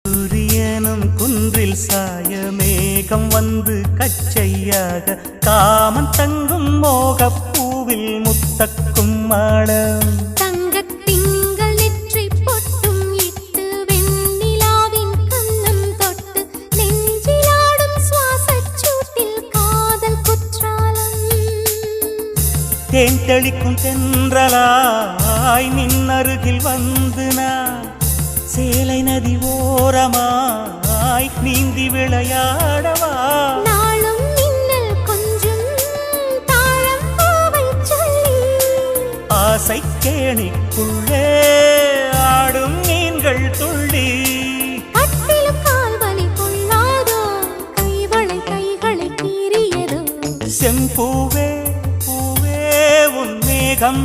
சூரியனும் குன்றில் சாய மேகம் வந்து கச்சையாக காமன் தங்கும் மோகப்பூவில் முத்தக்கும் மாடம் தங்கத்திங்கள் நெற்றி பொட்டும் இட்டு வெண்ணிலாவின் கண்ணம் தொட்டு நெஞ்சிலாடும் சுவாசச் சூட்டில் காதல் குற்றாலம் தேன் தெளிக்கும் தென்றலாய் நின்னருகில் வந்து நான் சேலை நதி ஓரமாய் நீந்தி விளையாடவா நாளும் மின்னல் கொஞ்சம் தாழம் பூவை சொல்லி ஆசை கேணிக்குள்ளே ஆடும் மீன்கள் துள்ளி கட்டிலும் கால்வலி கொள்ளாதோ கைகளை கீறியதோ செம்பூவே பூவே உன் மேகம்